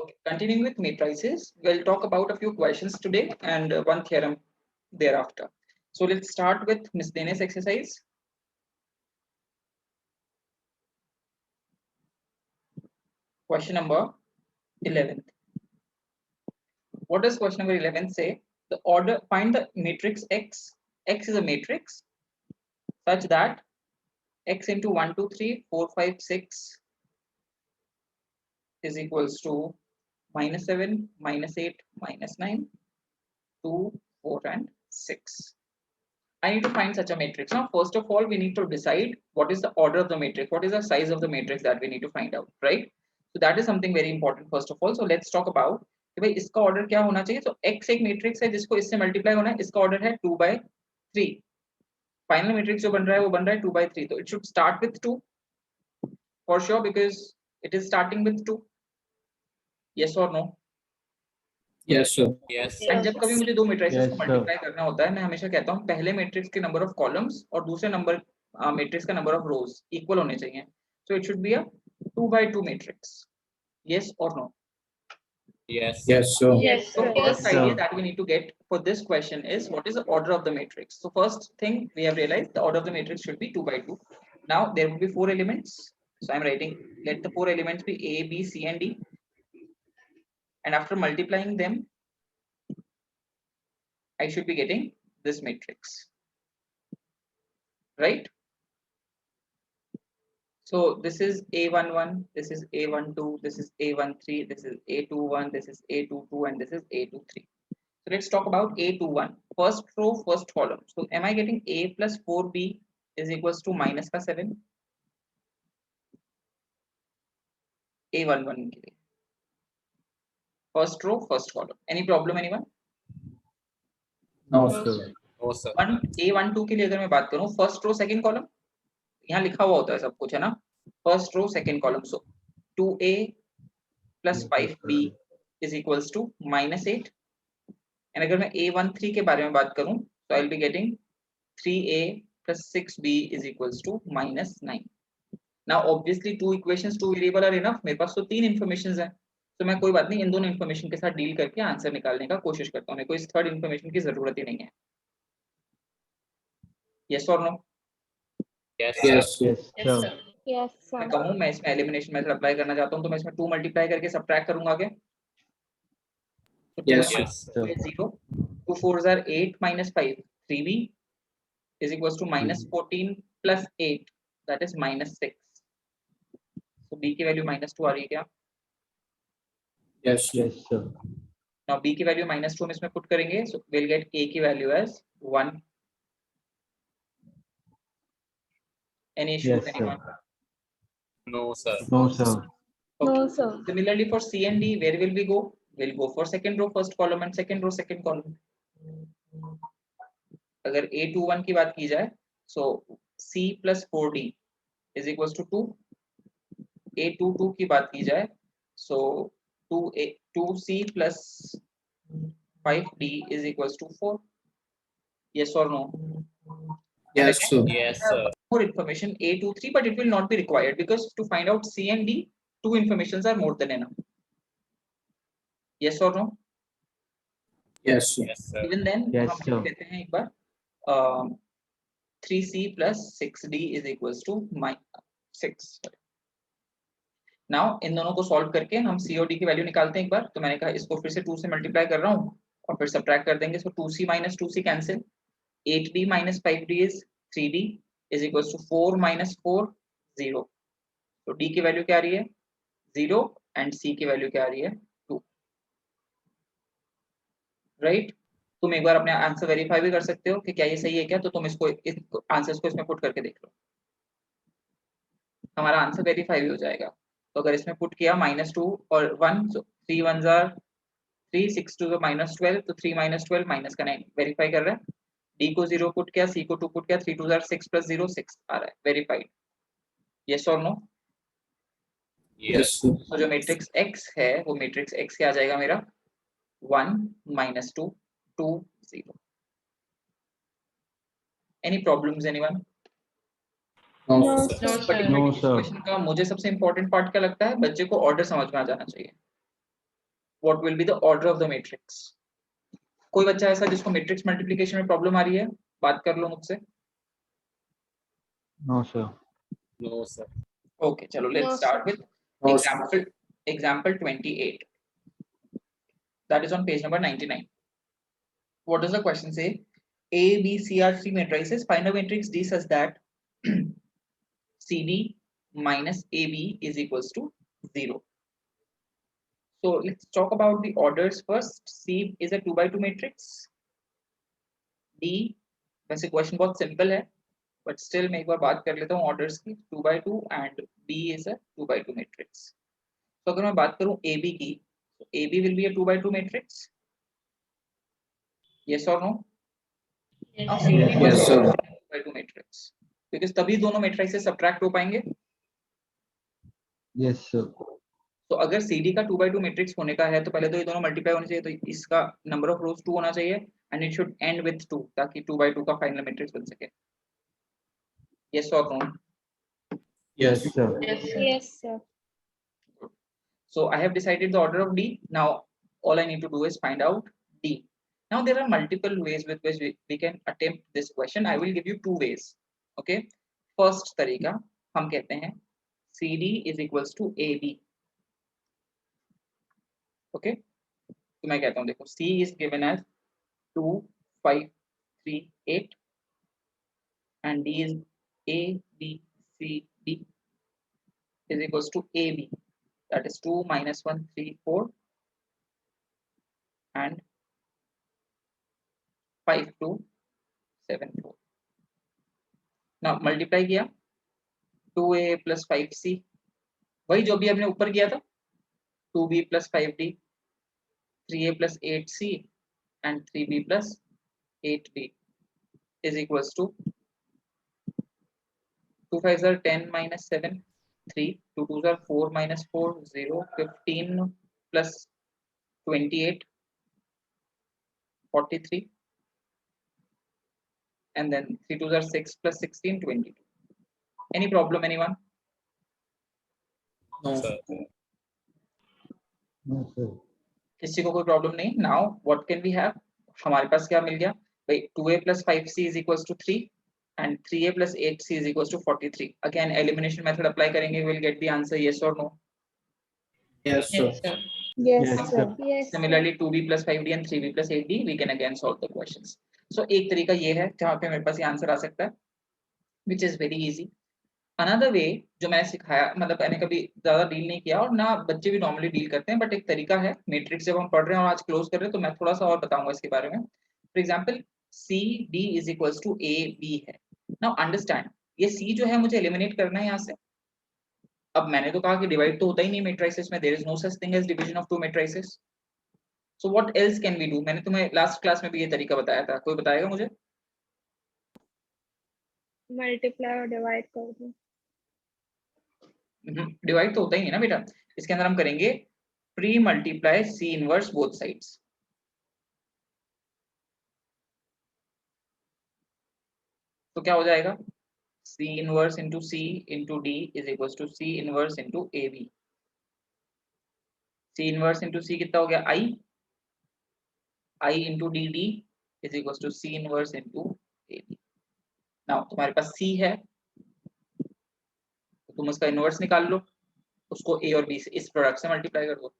Okay, continuing with matrices, we'll talk about a few questions today and one theorem thereafter. So let's start with miscellaneous exercise. Question number 11. What does question number 11 say? The order, find the matrix X. X is a matrix such that X into 1, 2, 3, 4, 5, 6 is equals to -7, -8, -9, 2, 4, and 6. I need to find such a matrix. Now, first of all, we need to decide what is the order of the matrix, what is the size of the matrix that we need to find out, right? So that is something very important first of all. So let's talk about कि भाई इसका order क्या होना चाहिए. So X एक matrix है जिसको इससे multiply होना है. इसका order है 2/3. Final matrix जो बन रहा है वो बन रहा है 2/3. So it should start with 2 for sure because it is starting with 2. Yes or no? Yes sir. Yes. And जब कभी मुझे दो मैट्रिसेस Yes, को sir. मल्टीप्लाई करना होता है मैं हमेशा कहता हूँ पहले मैट्रिक्स के नंबर ऑफ कॉलम्स और दूसरे नंबर मैट्रिक्स का नंबर ऑफ रोज इक्वल होने चाहिए. So it should be a 2/2 matrix. Yes or no? Yes sir. Yes, So sir. first Yes, idea sir. that we need to get for this question is what is the order of the matrix. So first thing we have realized the order of the matrix should be 2/2. Now there will be 4 elements. So I'm writing let the 4 elements be A, B, C and D. And after multiplying them I should be getting this matrix, right? So this is A11, this is A12, this is A13, this is A21, this is A22, and this is A23. So let's talk about A21. First row, first column. So am I getting A plus 4B is equals to minus का 7? A11 के लिए. First row, first column. Any problem, anyone? No, No, sir. sir. No sir. A12 के लिए अगर मैं बात करूं, first row, second column. यहाँ लिखा हुआ होता है सब कुछ है ना. First row, second column. So 2A plus 5B is equals to -8. And अगर मैं A13 के बारे में बात करूं, so I'll be getting 3A plus 6B is equals to -9. Now obviously two equations, two variable are enough. मेरे पास तो 3 informations हैं. तो मैं कोई बात नहीं इन दोनों information के साथ डील करके आंसर निकालने का कोशिश करता हूँ. मेरे को इस थर्ड information की जरूरत ही नहीं है. Yes or no? Yes Yes, sir. yes, Yes, sir. sir. Yes, sir. मैं कहूँ मैं इसमें एलिमिनेशन मेथड अप्लाई करना चाहता हूँ तो मैं इसमें 2 मल्टीप्लाई करके सब्ट्रैक्ट करूंगा आगे. So 2 Yes, into sir. 2 is 0. 2 4s are 8 minus 5. 3b is equals to -14 plus 8 that is -6. So b की वैल्यू -2 आ रही है क्या? Yes sir. Yes, sir. Now b की वैल्यू -2 हम इसमें पुट करेंगे so we'll get a की value as 1. Any issue Yes, with sir. anyone? No sir. No, sir. No, Okay. sir. Similarly for C and D, where will we go? We'll go for second row first column and second row second column. अगर A21 की बात की जाए, so C plus 4D is equals to 2. A22 की बात की जाए, so 2C plus 5D is equals to 4. Yes or no? Yes sir. Yes sir. More information A23, but it will not be required because to find out C and D, 2 informations are more than enough. Yes or no? Yes sir. Yes sir. Even then Yes, हम sir. लिख लेते हैं एक बार 3C plus 6D is equals to 6. Now इन दोनों को solve करके हम C और D की वैल्यू निकालते हैं एक बार. तो मैंने कहा इसको फिर से 2 से मल्टीप्लाई कर रहा हूँ और फिर सब्ट्रैक्ट कर देंगे. So 2C minus 2C cancel. 8D minus 5D is 3D is equals to 4 minus 4 0. तो D की वैल्यू क्या आ रही है 0 एंड C की वैल्यू क्या आ रही है 2. राइट? तुम एक बार अपने आंसर वेरीफाई भी कर सकते हो कि क्या ये सही है क्या. तो तुम इसको आंसर्स को इसमें पुट करके देख लो. हमारा आंसर वेरीफाई भी हो जाएगा. तो अगर इसमें पुट किया -2 और 1 so 3 1s are 3 6 2 -12 तो 3 -12 माइनस का 9 वेरीफाई कर रहा है. D को 0 पुट किया, C को 2 पुट किया, 3 2s are 6 plus 0 6 आ रहा है. वेरीफाइड. यस और नो? Yes sir. तो जो मैट्रिक्स X है वो मैट्रिक्स X क्या आ जाएगा मेरा 1 -2 2 0. Any problems anyone? No No, sir. sir. Particularly No, इस sir. क्वेश्चन का मुझे सबसे इंपॉर्टेंट पार्ट क्या लगता है बच्चे को ऑर्डर समझ में आ जाना चाहिए. what will be the order of the matrix? कोई बच्चा ऐसा जिसको मैट्रिक्स मल्टीप्लिकेशन में प्रॉब्लम आ रही है, बात कर लो मुझसे. No, sir. No, sir. Okay, chalo, let's No, start sir. with No, sir. example 28. That is on page number 99. What does the question say? A, B, C are three matrices. Find a matrix D such that CD minus AB is equals to 0. So let's talk about the orders first. C is a 2 by 2 matrix. D, वैसे question बहुत simple है, but still मैं एक बार बात कर लेता हूँ orders की. 2 by 2 and B is a 2 by 2 matrix. तो अगर मैं बात करूँ AB की, तो AB will be a 2 by 2 matrix. Yes or no? Now CD Yes, must sir. be a 2 by 2 matrix. Because तभी दोनों matrices सब्ट्रैक्ट हो पाएंगे. Yes, sir. तो अगर CD का 2 by 2 मैट्रिक्स होने का है तो पहले तो ये दोनों मल्टीप्लाई होने चाहिए, तो इसका नंबर ऑफ रोज 2 होना चाहिए and it should and with 2 ताकि 2 by 2 का फाइनल मैट्रिक्स बन सके. यस और no? Yes. Sir. Yes, sir. So I have decided the order of D. Now all I need to do is find out D. Now there are multiple ways with which we can attempt this question. I will give you two ways. Okay. First तरीका हम कहते हैं CD is equals to AB. Okay. तो मैं कहता हूँ देखो C is given as 2, 5, 3, 8 and D is A, B, C, D is equals to AB. That is 2 minus 1, 3, 4 and 5, 2, 7, 4. Now multiply किया 2A plus 5C, वही जो भी हमने ऊपर किया था 2B plus 5D, 3A plus 8C and 3B plus 8D is equals to 2 5s are 10 minus 7, 3, 2 2s are 4 minus 4, 0, 15 plus 28, 43 and then 3 2s are 6 plus 16, 22. Any problem anyone? No. No, sir. किसी को कोई problem नहीं. Now what can we have? हमारे पास क्या मिल गया भाई? 2A plus 5C is equals to 3 and 3A plus 8C is equals to 43. Again elimination method apply करेंगे, we will get the answer. Yes or no? Yes, sir. Yes, Yes, sir. sir. Yes, sir. Similarly 2B plus 5D and 3B plus 8D we can again solve the questions. So एक तरीका ये है जहाँ पे मेरे पास ये answer आ सकता है, which is very easy. Another way जो मैंने सिखाया, मतलब मैंने कभी ज्यादा डील नहीं किया और ना बच्चे भी नॉर्मली डील करते हैं, बट एक तरीका है मैट्रिक्स जब हम पढ़ रहे हैं और आज क्लोज कर रहे हैं तो मैं थोड़ा सा और बताऊंगा इसके बारे में. For example CD is equals to AB है. नाउ अंडरस्टैंड, ये C जो है मुझे एलिमिनेट करना है यहाँ से. अब मैंने तो कहा कि डिवाइड तो होता ही नहीं मैट्रिसेस में, there is no such thing as division of two matrices. So what else can we do? मैंने तुम्हें लास्ट क्लास में भी ये तरीका बताया था, कोई बताएगा मुझे? मल्टीप्लाई और डिवाइड कर दो. डिवाइड तो होता ही नहीं ना बेटा. इसके अंदर हम करेंगे pre multiply C inverse both sides. तो क्या हो जाएगा? C inverse into C into D is equals to C inverse into AB. C inverse into C कितना हो गया? I into DD is equals to C inverse into AB. Now तुम्हारे पास C है तो तुम उसका इनवर्स निकाल लो, उसको A और B से इस प्रोडक्ट से मल्टीप्लाई कर दो.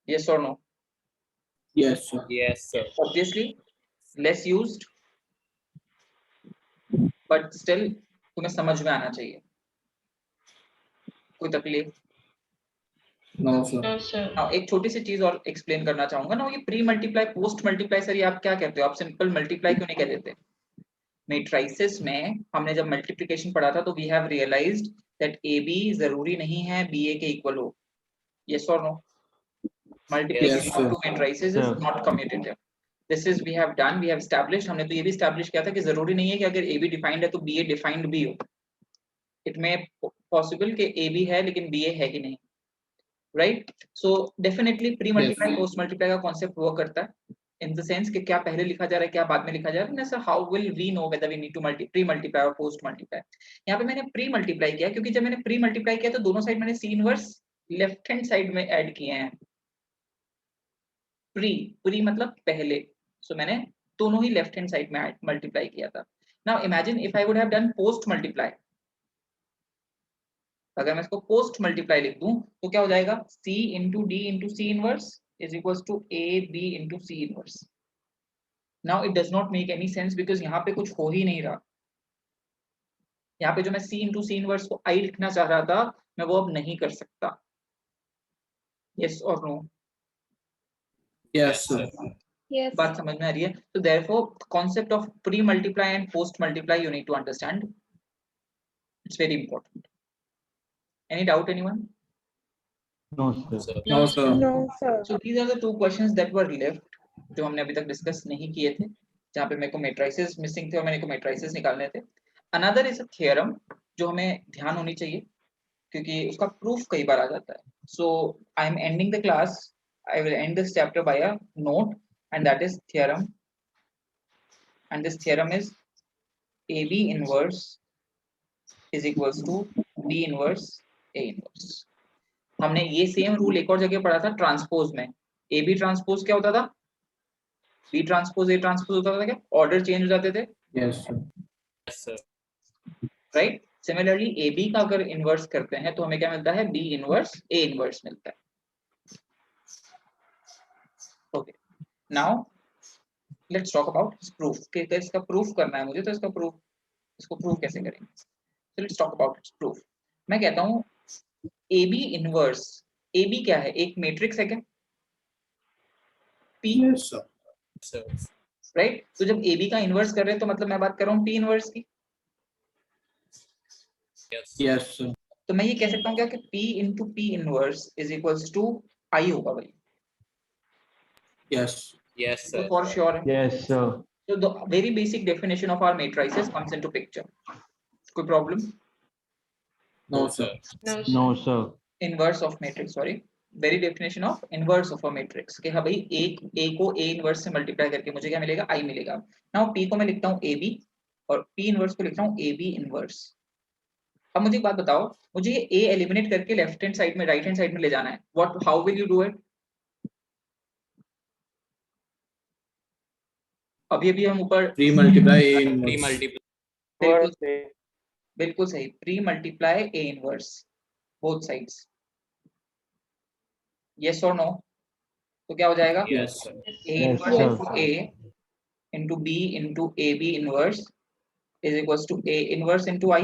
Yes or no? Yes, sir. Yes, sir. Obviously less used but still तुम्हें समझ में आना चाहिए. कोई तकलीफ? No, sir. No, sir. Now एक छोटी सी चीज और एक्सप्लेन करना चाहूंगा ना, ये pre multiply post multiply sir ये आप क्या कहते हो? आप सिंपल मल्टीप्लाई क्यों नहीं कह देते? मैट्रिसेस में हमने जब मल्टीप्लिकेशन पढ़ा था तो we have realised that AB जरूरी नहीं है BA के इक्वल हो. यस और no? Multiplication Yes, of sir. Two matrices is not commutative. This is we have done, we have established. हमने तो ये भी एस्टैब्लिश किया था कि जरूरी नहीं है कि अगर AB डिफाइंड है तो BA डिफाइंड भी हो. इट मे पॉसिबल कि AB है लेकिन BA है कि नहीं. Right? So definitely pre multiply post multiply का कॉन्सेप्ट वर्क करता है इन द सेंस कि क्या पहले लिखा जा रहा है क्या बाद में लिखा जा रहा है. Sir how will we know whether we need to pre multiply और पोस्ट मल्टीप्लाई? यहाँ पे मैंने प्री मल्टीप्लाई किया क्योंकि जब मैंने प्री मल्टीप्लाई किया तो दोनों साइड मैंने C inverse left hand side में ऐड किए हैं। प्री मतलब पहले, सो मैंने दोनों ही लेफ्ट हैंड साइड में मल्टीप्लाई किया था। Now imagine if I would have done post multiply, अगर मैं इसको पोस्ट मल्टीप्लाई लिख दूं तो क्या हो जाएगा, C into D into C inverse is equal to A B into C inverse. Now it does not make any sense because यहाँ पे कुछ हो ही नहीं रहा। यहाँ पे जो मैं C इंटू सी इनवर्स को I लिखना चाह रहा था, मैं वो अब नहीं कर सकता। यस और नो? Yes, sir. Yes. बात समझ में आ रही है? तो therefore concept of pre multiply and post multiply you need to understand. It's very important. Any doubt anyone? No, sir. No, sir. No, sir. So these are the two questions that were left जो हमने अभी तक discuss नहीं किए थे, जहाँ पे मेरे को मेट्राइसेस मिसिंग थे और मेरे को मेट्राइसेस निकालने थे। अनदर इज अ थियरम जो हमें ध्यान होनी चाहिए क्योंकि उसका प्रूफ कई बार आ जाता है। So I am ending the class, I will end this chapter by a note and that is theorem, and this theorem is AB inverse is equals to B inverse A inverse. हमने ये same rule एक और जगह पढ़ा था transpose में। AB transpose क्या होता था, B ट्रांसपोज A ट्रांसपोज होता था क्या, ऑर्डर चेंज हो जाते थे, Yes, sir. Yes, sir. Right? Similarly AB का अगर इनवर्स करते हैं तो हमें क्या मिलता है, B इनवर्स A इनवर्स मिलता है। Okay, now let's talk about proof. इसका प्रूफ करना है मुझे, तो इसको प्रूफ कैसे करेंगे? So let's talk about its proof. मैं कहता हूँ AB इनवर्स, AB क्या है, एक मैट्रिक्स है क्या, P, Yes, sir. Sir. Right? तो जब AB का इनवर्स कर रहे हैं तो मतलब मैं बात कर रहा हूँ P इनवर्स की। Yes. Yes, sir. तो मैं ये कह सकता हूँ क्या कि P into P inverse is equals to I होगा भाई, Yes. Yes, तो sir. फॉर श्योर है। Yes, sir. So the very basic definition of our matrices comes into picture. कोई problem? No, sir. No, No, sir. Inverse of matrix, sorry, very definition of inverse of a matrix कि हाँ भाई एक A को A inverse से multiply करके मुझे क्या मिलेगा, I मिलेगा। नाउ P को मैं लिखता हूँ AB और P इनवर्स को लिखता हूँ AB इनवर्स। अब मुझे एक बात बताओ, मुझे ये A एलिमिनेट करके लेफ्ट हैंड साइड में राइट हैंड साइड में ले जाना है, what, how will you do it? अभी अभी हम ऊपर Pre multiply A Pre inverse. multiply. बिल्कुल बिल्कुल सही, pre multiply A inverse both sides. Yes और नो? तो क्या हो जाएगा, Yes. sir. A Yes, inverse sir. Into A into B into AB inverse is equals to A inverse into I।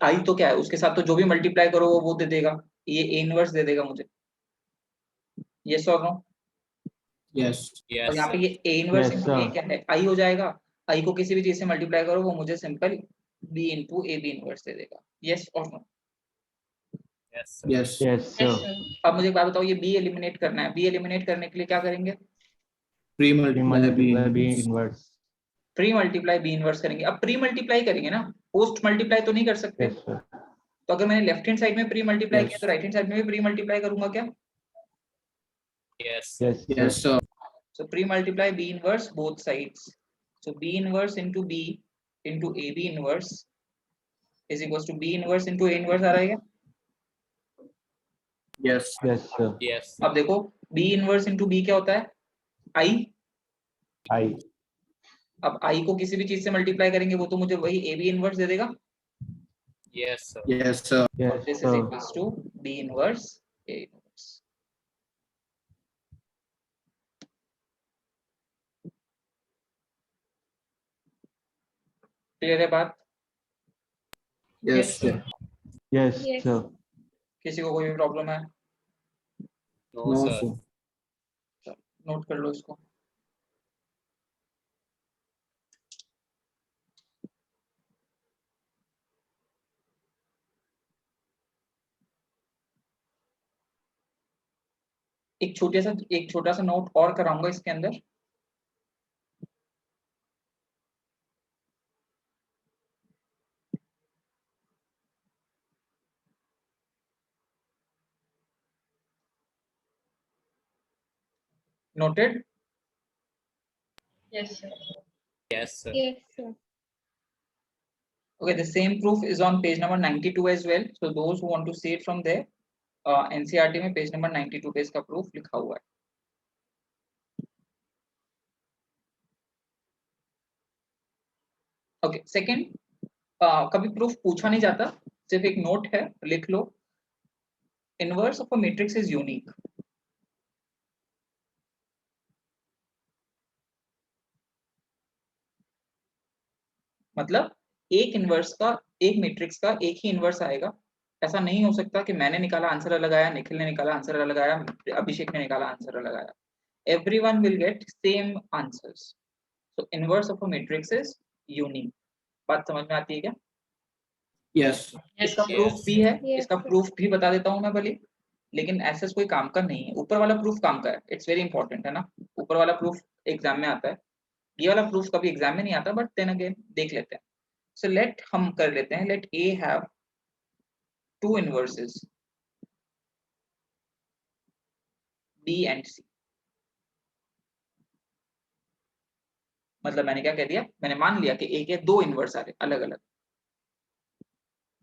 I तो क्या है, उसके साथ तो जो भी मल्टीप्लाई करो वो दे देगा, ये A इनवर्स दे देगा मुझे। यस और नो? Yes. और Yes, यहाँ पे sir. ये A inverse Yes, into A sir. क्या है, I हो जाएगा। I को किसी भी चीज से मल्टीप्लाई करो वो मुझे simple B into AB inverse दे देगा। यस और no? Yes, sir. Yes. Yes, sir. अब मुझे एक बात बताओ, ये B एलिमिनेट करना है, B एलिमिनेट करने के लिए क्या करेंगे, Pre Pre multiply B multiply B inverse. inverse. Pre multiply B inverse करेंगे। अब प्री मल्टीप्लाई करेंगे ना, पोस्ट मल्टीप्लाई तो नहीं कर सकते। Yes, sir. तो अगर मैंने लेफ्ट हैंड साइड में प्री मल्टीप्लाई Yes. किया तो राइट हैंड साइड में भी प्री मल्टीप्लाई करूंगा क्या? Yes, sir. Yes, sir. So pre-multiply B inverse both sides. So B inverse into B into AB inverse is equals to B inverse into A inverse आ रहा है क्या? Yes. Yes, sir. Yes, sir. अब देखो B inverse into B क्या होता है, I। I. अब I को किसी भी चीज से मल्टीप्लाई करेंगे वो तो मुझे वही AB inverse दे देगा। Yes, sir. Yes, sir. Yes, This is sir. equals to B inverse A inverse. Clear है बात? Yes, sir. Yes, Yes. sir. किसी को कोई भी प्रॉब्लम है? No, No, sir. sir. Note कर लो इसको। एक छोटा सा नोट और कराऊंगा इसके अंदर। Noted? Yes, sir. Yes, sir. Yes, sir. Okay, the same proof is on page number 92 as well. So those who want to see it from there, NCERT में पेज नंबर 92 पे इसका प्रूफ लिखा हुआ है। ओके, सेकंड, कभी proof पूछा नहीं जाता, सिर्फ एक नोट है, लिख लो, inverse of a matrix is unique. मतलब एक इनवर्स का, एक मैट्रिक्स का एक ही इनवर्स आएगा। ऐसा नहीं हो सकता कि मैंने निकाला आंसर अलग आया, निखिल ने निकाला आंसर अलग आया, अभिषेक ने निकाला आंसर अलग आया। Everyone will get same answers. So inverse of a matrix is unique. बात समझ में आती है क्या? Yes. इसका प्रूफ भी है, Yes, इसका sir. प्रूफ भी बता देता हूँ मैं भले, लेकिन ऐसा कोई काम का नहीं है। ऊपर वाला प्रूफ काम का है, इट्स वेरी इंपॉर्टेंट है ना। ऊपर वाला प्रूफ एग्जाम में आता है, ये वाला प्रूफ कभी एग्जाम में नहीं आता, बट देन अगेन देख लेते हैं। सो लेट हम कर लेते हैं, let A have two inverses B and C. मतलब मैंने क्या कह दिया, मैंने मान लिया कि ए के दो इनवर्स आ रहे अलग अलग,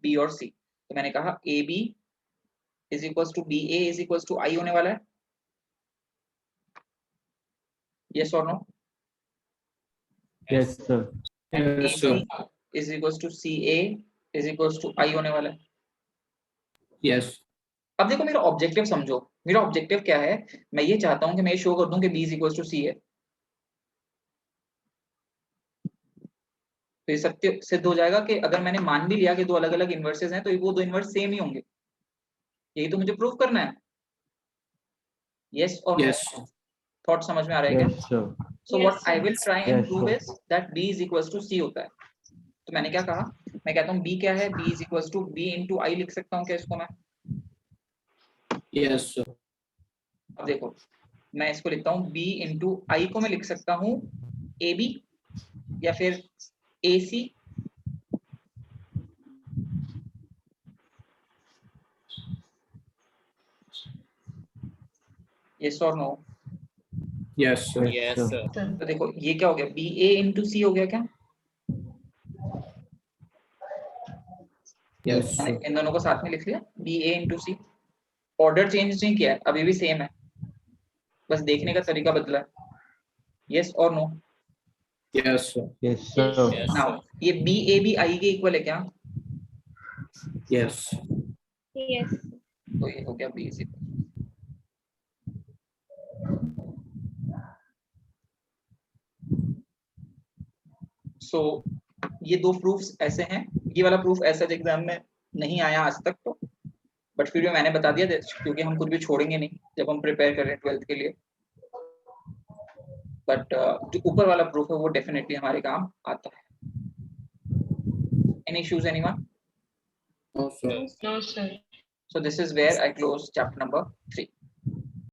बी और सी। तो मैंने कहा A B is equals to B A is equals to I होने वाला है। यस और no? Yes, sir. And Yes, sir. AB is equals to CA is equals to I होने वाला है। Yes. अब देखो मेरा ऑब्जेक्टिव समझो, मेरा ऑब्जेक्टिव क्या है, मैं ये चाहता हूं कि मैं ये शो कर दूं कि B is equals to C है। तो ये सत्य सिद्ध हो जाएगा कि अगर मैंने मान भी लिया कि दो अलग अलग इनवर्सेस हैं, तो वो दो इनवर्स सेम ही होंगे। यही तो मुझे प्रूव करना है। यस और Yes. थॉट समझ में आ रहा है क्या? Yes, sir. So Yes, what I sir. Will try and Yes, prove sir. Is that B is equals to C होता है। तो मैंने क्या कहा, मैं कहता हूँ B क्या है, B is equals to B into I लिख सकता हूँ क्या इसको मैं? Yes, sir. अब देखो मैं इसको लिखता हूँ B into I को मैं लिख सकता हूँ AB या फिर AC। यस और no? Yes, sir. Yes, sir. तो देखो ये क्या हो गया, BA into C हो गया क्या? Yes, मैंने sir. इन दोनों को साथ में लिख लिया, BA into C। Order change नहीं किया है, अभी भी सेम है, बस देखने का तरीका बदला है। यस और no? Yes, sir. Yes, sir. Yes, now sir. ये BA भी I के इक्वल है क्या? Yes. Yes. तो ये हो गया B is equal। सो ये दो प्रूफ्स ऐसे हैं। ये वाला प्रूफ ऐसा एग्जाम में नहीं आया आज तक तो, बट फिर भी मैंने बता दिया क्योंकि हम कुछ भी छोड़ेंगे नहीं जब हम प्रिपेयर कर रहे हैं 12th के लिए। बट जो ऊपर वाला प्रूफ है वो डेफिनेटली हमारे काम आता है। Any issues anyone? No, sir. No, sir. So this is where I close chapter number 3.